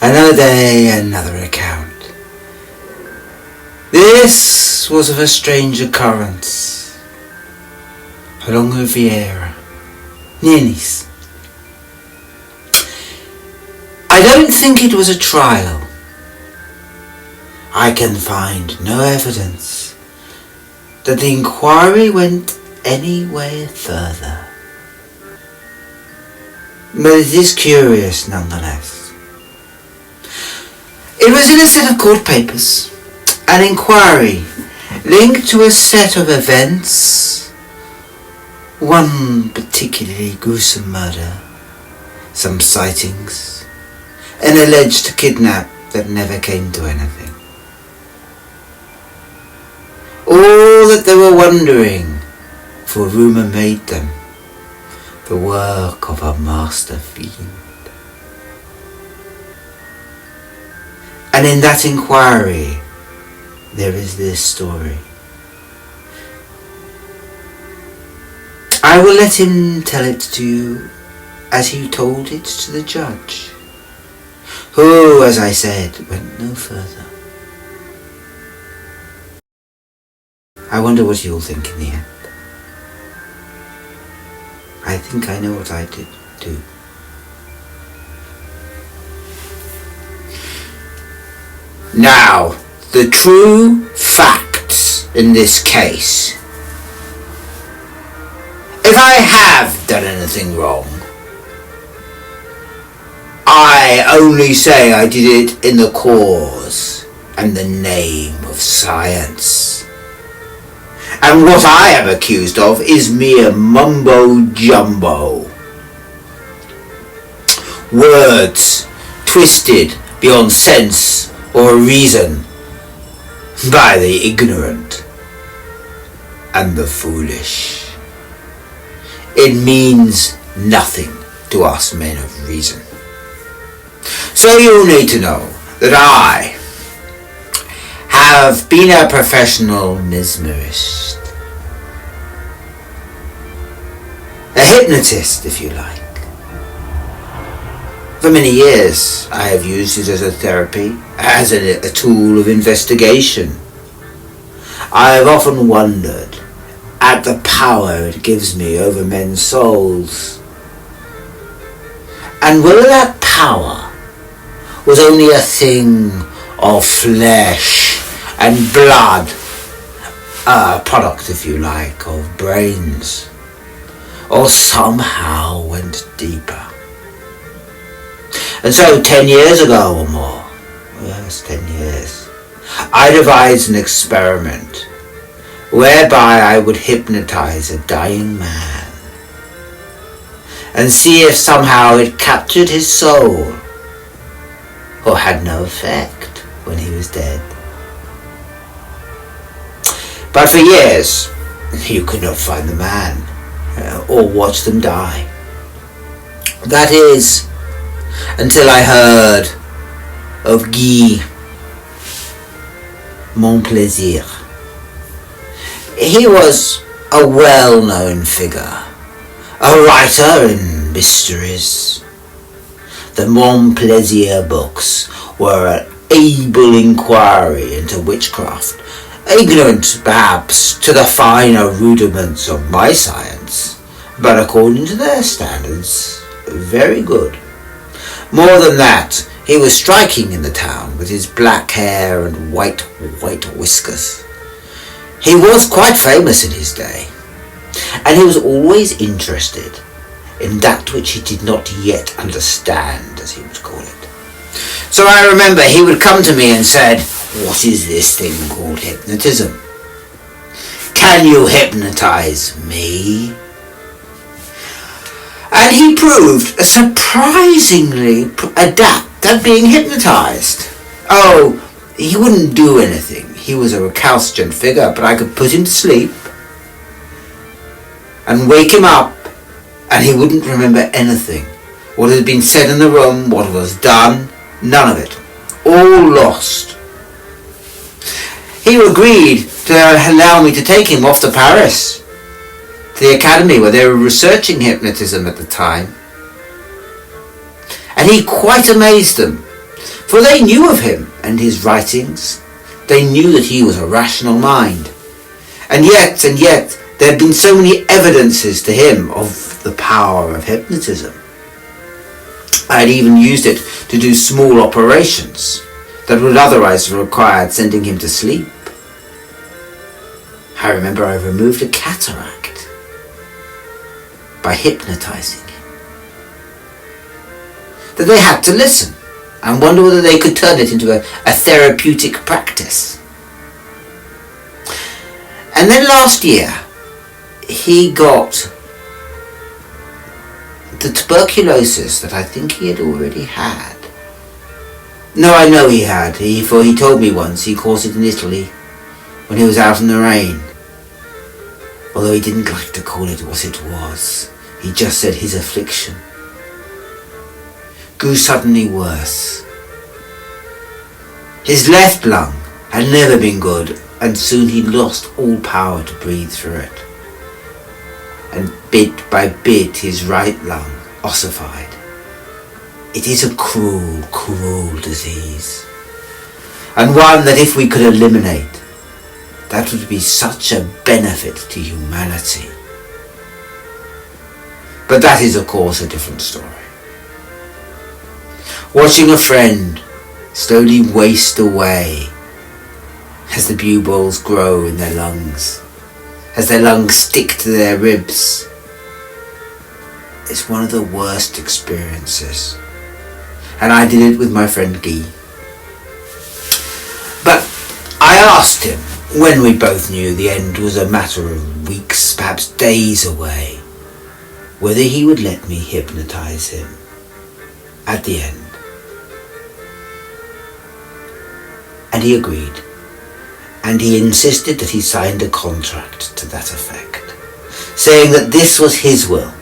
Another day, another account. This was of a strange occurrence along the Riviera, near Nice. I don't think it was a trial. I can find no evidence that the inquiry went anywhere further. But it is curious nonetheless. It was in a set of court papers, an inquiry linked to a set of events, one particularly gruesome murder, some sightings, an alleged kidnap that never came to anything. All that they were wondering, for rumour made them, the work of a master fiend. And in that inquiry, there is this story. I will let him tell it to you as he told it to the judge, who, as I said, went no further. I wonder what you'll think in the end. I think I know what I did too. Now, the true facts in this case. If I have done anything wrong, I only say I did it in the cause and the name of science. And what I am accused of is mere mumbo-jumbo. Words twisted beyond sense or reason by the ignorant and the foolish. It means nothing to us men of reason. So you need to know that I have been a professional mesmerist, a hypnotist if you like. For many years I have used it as a therapy, as a tool of investigation. I have often wondered at the power it gives me over men's souls, and whether that power was only a thing of flesh and blood, a product, if you like, of brains, or somehow went deeper. And so 10 years ago or more, yes, 10 years, I devised an experiment whereby I would hypnotize a dying man and see if somehow it captured his soul or had no effect when he was dead. But for years, you could not find the man or watch them die. That is, until I heard of Guy Monplaisir. He was a well-known figure, a writer in mysteries. The Monplaisir books were an able inquiry into witchcraft, ignorant perhaps to the finer rudiments of my science, but according to their standards, very good. More than that, he was striking in the town with his black hair and white whiskers. He was quite famous in his day, and he was always interested in that which he did not yet understand, as he would call it. So I remember he would come to me and said, "What is this thing called hypnotism? Can you hypnotize me?" And he proved surprisingly adept at being hypnotized. Oh, he wouldn't do anything. He was a recalcitrant figure, but I could put him to sleep and wake him up, and he wouldn't remember anything. What had been said in the room, what was done, none of it. All lost. He agreed to allow me to take him off to Paris, to the academy where they were researching hypnotism at the time. And he quite amazed them. For they knew of him and his writings. They knew that he was a rational mind. And yet, there had been so many evidences to him of the power of hypnotism. I had even used it to do small operations that would otherwise have required sending him to sleep. I remember I removed a cataract by hypnotizing him. That they had to listen and wonder whether they could turn it into a therapeutic practice. And then last year, he got the tuberculosis that I think he had already had. No, I know he had, for he told me once he caught it in Italy when he was out in the rain. Although he didn't like to call it what it was. He just said his affliction grew suddenly worse. His left lung had never been good, and soon he lost all power to breathe through it. And bit by bit his right lung ossified. It is a cruel, cruel disease, and one that if we could eliminate, that would be such a benefit to humanity. But that is of course a different story. Watching a friend slowly waste away as the buboes grow in their lungs, as their lungs stick to their ribs, is one of the worst experiences. And I did it with my friend Guy. But I asked him, when we both knew the end was a matter of weeks, perhaps days away, whether he would let me hypnotize him at the end. And he agreed. And he insisted that he signed a contract to that effect, saying that this was his will,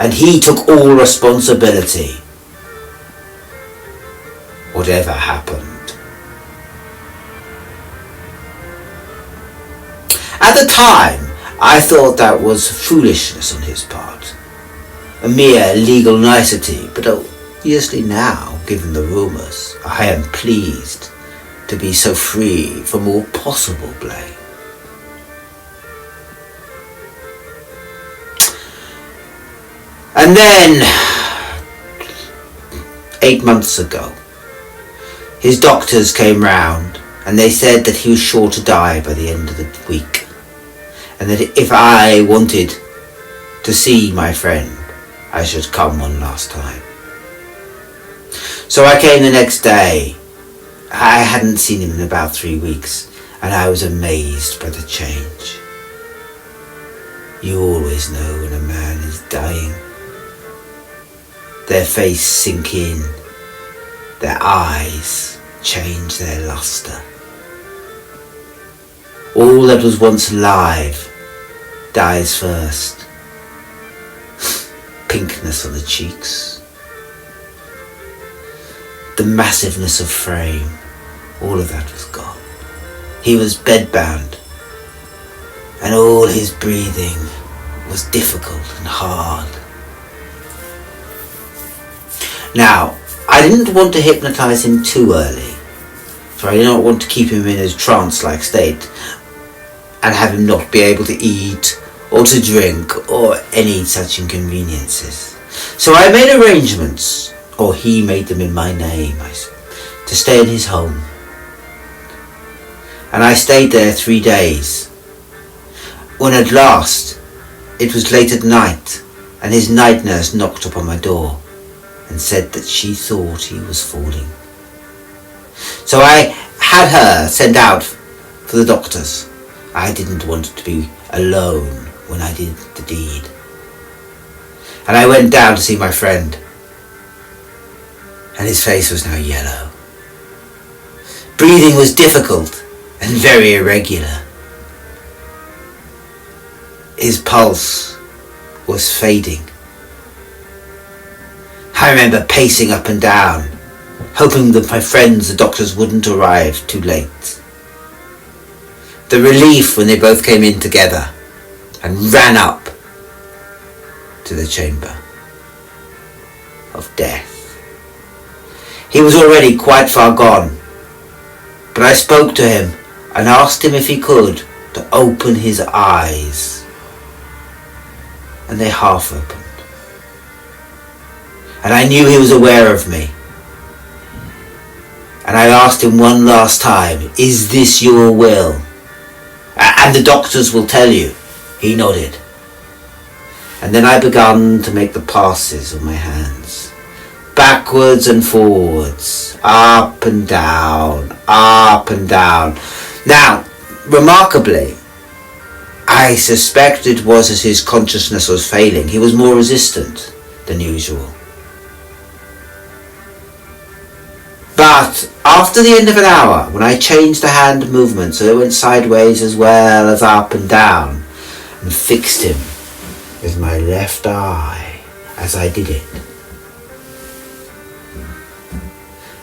and he took all responsibility, whatever happened. At the time, I thought that was foolishness on his part, a mere legal nicety, but obviously now, given the rumours, I am pleased to be so free from all possible blame. And then, 8 months ago, his doctors came round and they said that he was sure to die by the end of the week, and that if I wanted to see my friend, I should come one last time. So I came the next day. I hadn't seen him in about 3 weeks, and I was amazed by the change. You always know when a man is dying. Their face sink in, their eyes change their lustre. All that was once alive dies first. Pinkness on the cheeks, the massiveness of frame, all of that was gone. He was bedbound, and all his breathing was difficult and hard. Now, I didn't want to hypnotize him too early, for I did not want to keep him in a trance-like state and have him not be able to eat or to drink or any such inconveniences. So I made arrangements, or he made them in my name, to stay in his home. And I stayed there 3 days, when at last it was late at night and his night nurse knocked upon my door and said that she thought he was falling. So I had her sent out for the doctors. I didn't want to be alone when I did the deed. And I went down to see my friend, and his face was now yellow. Breathing was difficult and very irregular. His pulse was fading. I remember pacing up and down, hoping that my friends, the doctors, wouldn't arrive too late. The relief when they both came in together and ran up to the chamber of death. He was already quite far gone, but I spoke to him and asked him if he could to open his eyes, and they half opened, and I knew he was aware of me. And I asked him one last time, "Is this your will?" "And the doctors will tell you." He nodded. And then I began to make the passes with my hands, backwards and forwards, up and down, up and down. Now, remarkably, I suspect it was as his consciousness was failing. He was more resistant than usual. But after the end of an hour, when I changed the hand movement so it went sideways as well as up and down, and fixed him with my left eye as I did it,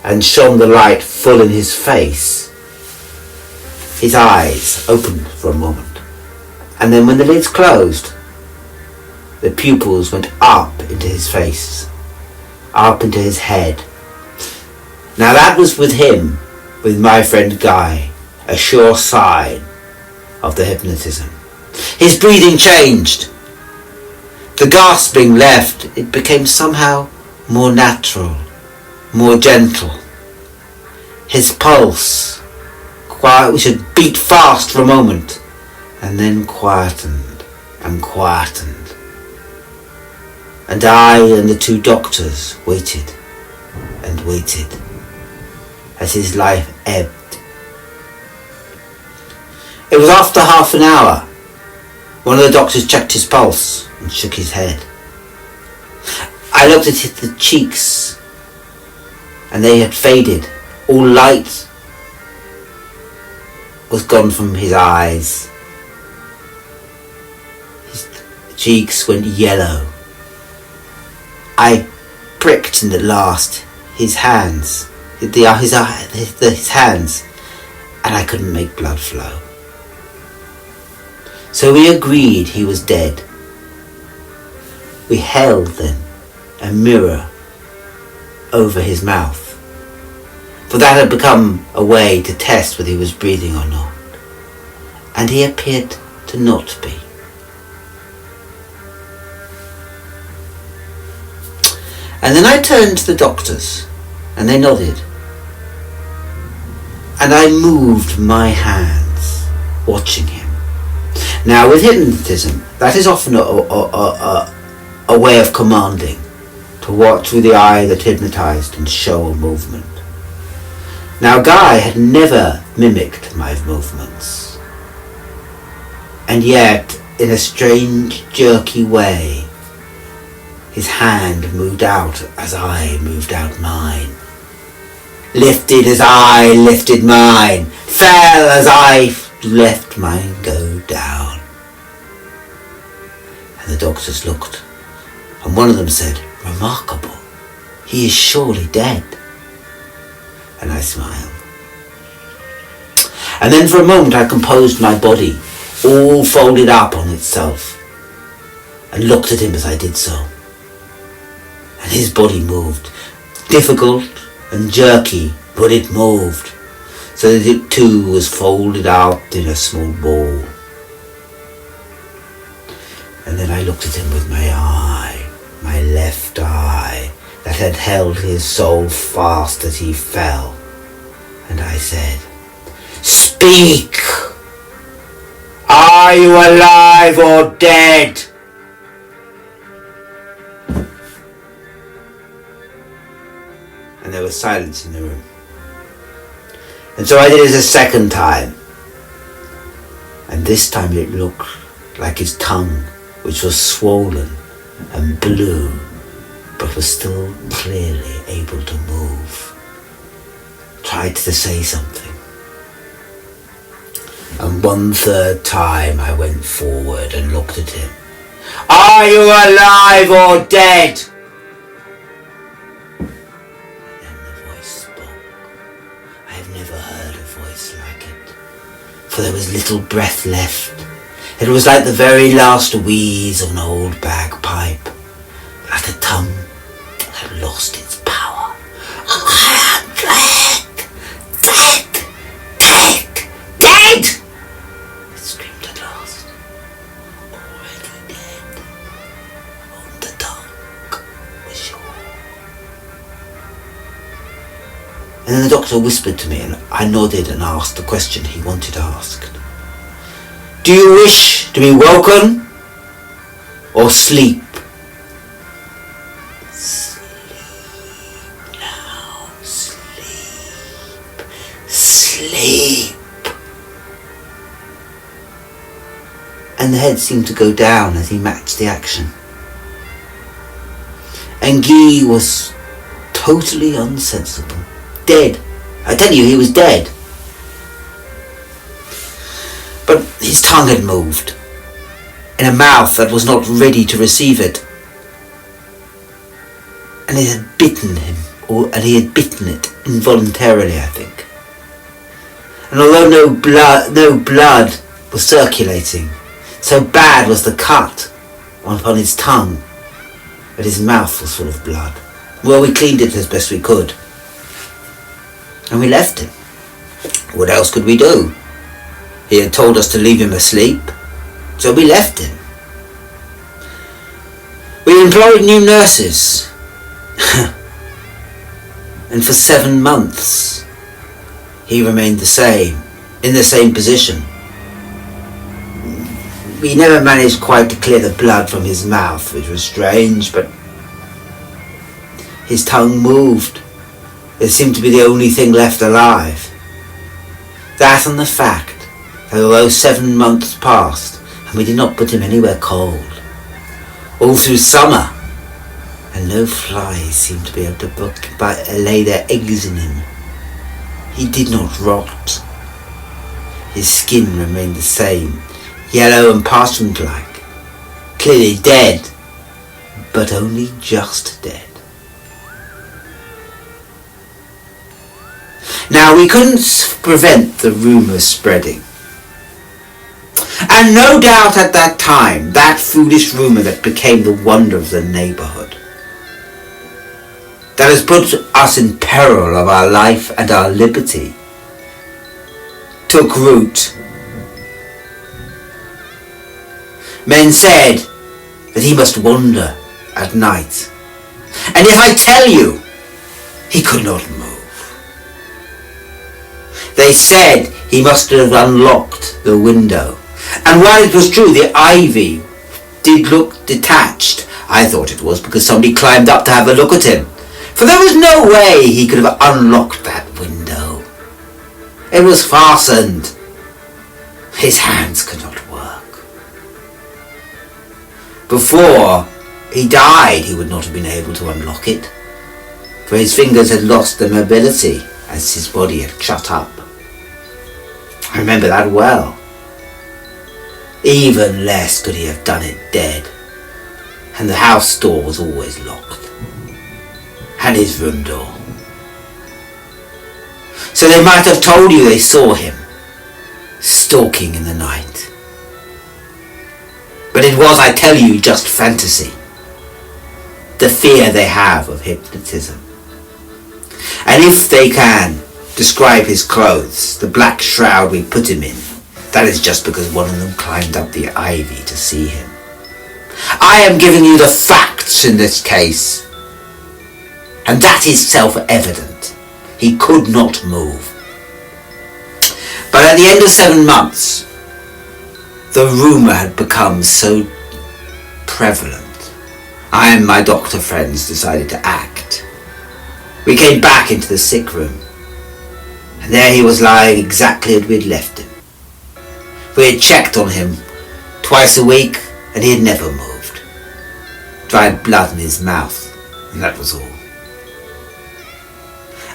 and shone the light full in his face, his eyes opened for a moment, and then when the lids closed, the pupils went up into his face, up into his head. Now that was with him, with my friend Guy, a sure sign of the hypnotism. His breathing changed. The gasping left. It became somehow more natural, more gentle. His pulse, which had beat fast for a moment, and then quietened and quietened. And I and the two doctors waited and waited as his life ebbed. It was after half an hour. One of the doctors checked his pulse and shook his head. I looked at the cheeks, and they had faded. All light was gone from his eyes. His cheeks went yellow. I pricked him at last, his hands, his hands, and I couldn't make blood flow. So we agreed he was dead. We held then a mirror over his mouth, for that had become a way to test whether he was breathing or not, and he appeared to not be. And then I turned to the doctors, and they nodded, and I moved my hands, watching him. Now, with hypnotism, that is often a way of commanding, to watch with the eye that hypnotized and show a movement. Now, Guy had never mimicked my movements, and yet, in a strange, jerky way, his hand moved out as I moved out mine, lifted as I lifted mine, fell as I left mine go down. And the doctors looked, and one of them said, "Remarkable, he is surely dead." And I smiled. And then for a moment I composed my body, all folded up on itself, and looked at him as I did so. And his body moved, difficult and jerky, but it moved, so that it too was folded out in a small ball. And then I looked at him with my eye, my left eye, that had held his soul fast as he fell, and I said, "Speak! Are you alive or dead?" And there was silence in the room. And so I did it a second time. And this time it looked like his tongue, which was swollen and blue, but was still clearly able to move, tried to say something. And one third time I went forward and looked at him. "Are you alive or dead?" For there was little breath left. It was like the very last wheeze of an old bagpipe, like a tongue that had lost its power. And then the doctor whispered to me, and I nodded and asked the question he wanted asked. Do you wish to be woken or sleep? Sleep now, sleep. And the head seemed to go down as he matched the action. And Guy was totally unsensible. Dead. I tell you, he was dead. But his tongue had moved, in a mouth that was not ready to receive it. And it had bitten him, and he had bitten it involuntarily, I think. And although no blood was circulating, so bad was the cut upon his tongue that his mouth was full of blood. Well, we cleaned it as best we could. And we left him. What else could we do? He had told us to leave him asleep, so we left him. We employed new nurses. And for 7 months, he remained the same, in the same position. We never managed quite to clear the blood from his mouth, which was strange, but his tongue moved. It seemed to be the only thing left alive. That and the fact that although 7 months passed and we did not put him anywhere cold, all through summer, and no flies seemed to be able to lay their eggs in him, he did not rot. His skin remained the same, yellow and parchment-like, clearly dead, but only just dead. Now, we couldn't prevent the rumours spreading. And no doubt at that time, that foolish rumour that became the wonder of the neighbourhood, that has put us in peril of our life and our liberty, took root. Men said that he must wander at night. And yet I tell you, he could not move. They said he must have unlocked the window. And while it was true the ivy did look detached, I thought it was because somebody climbed up to have a look at him. For there was no way he could have unlocked that window. It was fastened. His hands could not work. Before he died, he would not have been able to unlock it, for his fingers had lost their mobility as his body had shut up. I remember that well. Even less could he have done it dead. And the house door was always locked. And his room door. So they might have told you they saw him stalking in the night. But it was, I tell you, just fantasy. The fear they have of hypnotism. And if they can describe his clothes, the black shroud we put him in, that is just because one of them climbed up the ivy to see him. I am giving you the facts in this case. And that is self-evident. He could not move. But at the end of 7 months, the rumour had become so prevalent. I and my doctor friends decided to act. We came back into the sick room. And there he was lying exactly as we had left him. We had checked on him twice a week and he had never moved. Dried blood in his mouth, and that was all.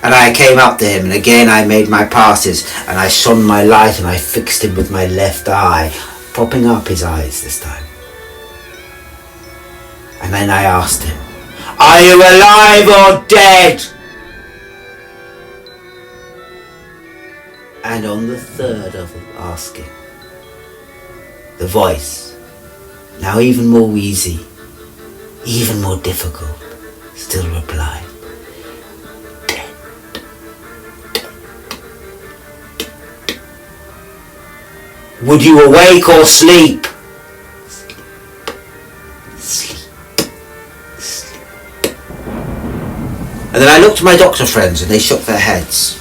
And I came up to him and again I made my passes and I shone my light and I fixed him with my left eye, propping up his eyes this time. And then I asked him, "Are you alive or dead?" And on the third of asking, the voice, now even more wheezy, even more difficult, still replied, "Dead." Would you awake or sleep? Sleep. Sleep. Sleep. And then I looked at my doctor friends and they shook their heads.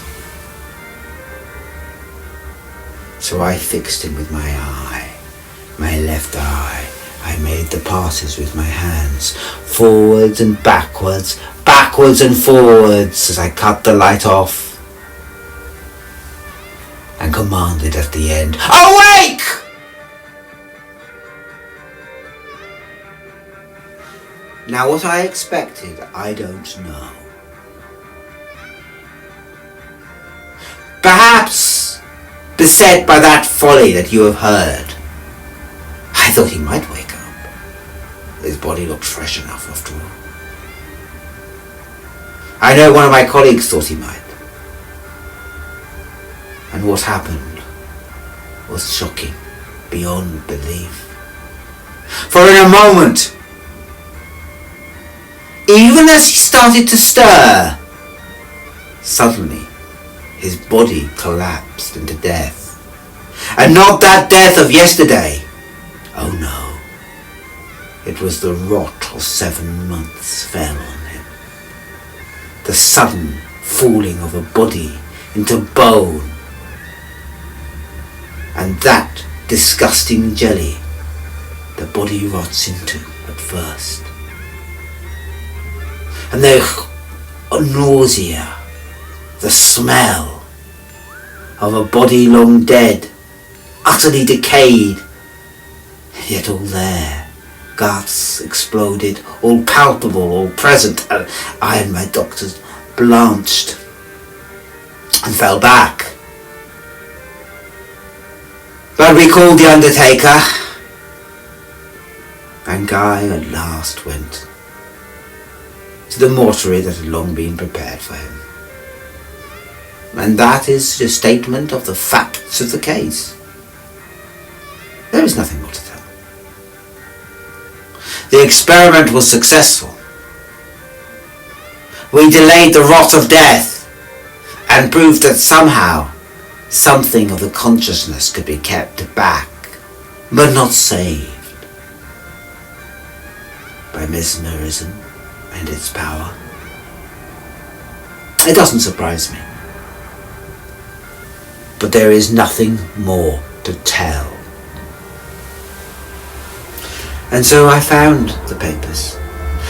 So I fixed him with my eye, my left eye. I made the passes with my hands, forwards and backwards, backwards and forwards, as I cut the light off and commanded at the end, "Awake!" Now what I expected, I don't know. Perhaps beset by that folly that you have heard, I thought he might wake up. His body looked fresh enough after all. I know one of my colleagues thought he might. And what happened was shocking beyond belief. For in a moment, even as he started to stir, suddenly his body collapsed into death. And not that death of yesterday. Oh no. It was the rot of 7 months fell on him. The sudden falling of a body into bone. And that disgusting jelly the body rots into at first. And the nausea, the smell of a body long dead, utterly decayed, yet all there, guts exploded, all palpable, all present. I and my doctors blanched and fell back. But we called the undertaker, and Guy at last went to the mortuary that had long been prepared for him. And that is a statement of the facts of the case. There is nothing more to tell. The experiment was successful. We delayed the rot of death and proved that somehow something of the consciousness could be kept back, but not saved, by mesmerism and its power. It doesn't surprise me. But there is nothing more to tell. And so I found the papers.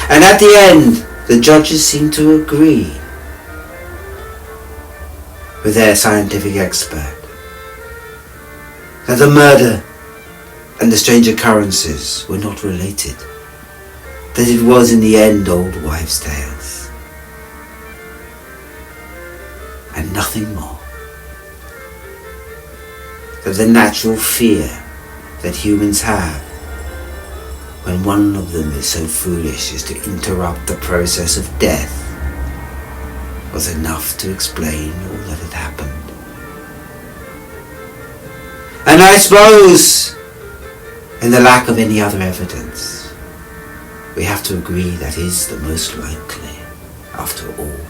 And at the end, the judges seemed to agree with their scientific expert that the murder and the strange occurrences were not related. That it was in the end old wives' tales. And nothing more. That the natural fear that humans have when one of them is so foolish as to interrupt the process of death was enough to explain all that had happened. And I suppose, in the lack of any other evidence, we have to agree that is the most likely, after all.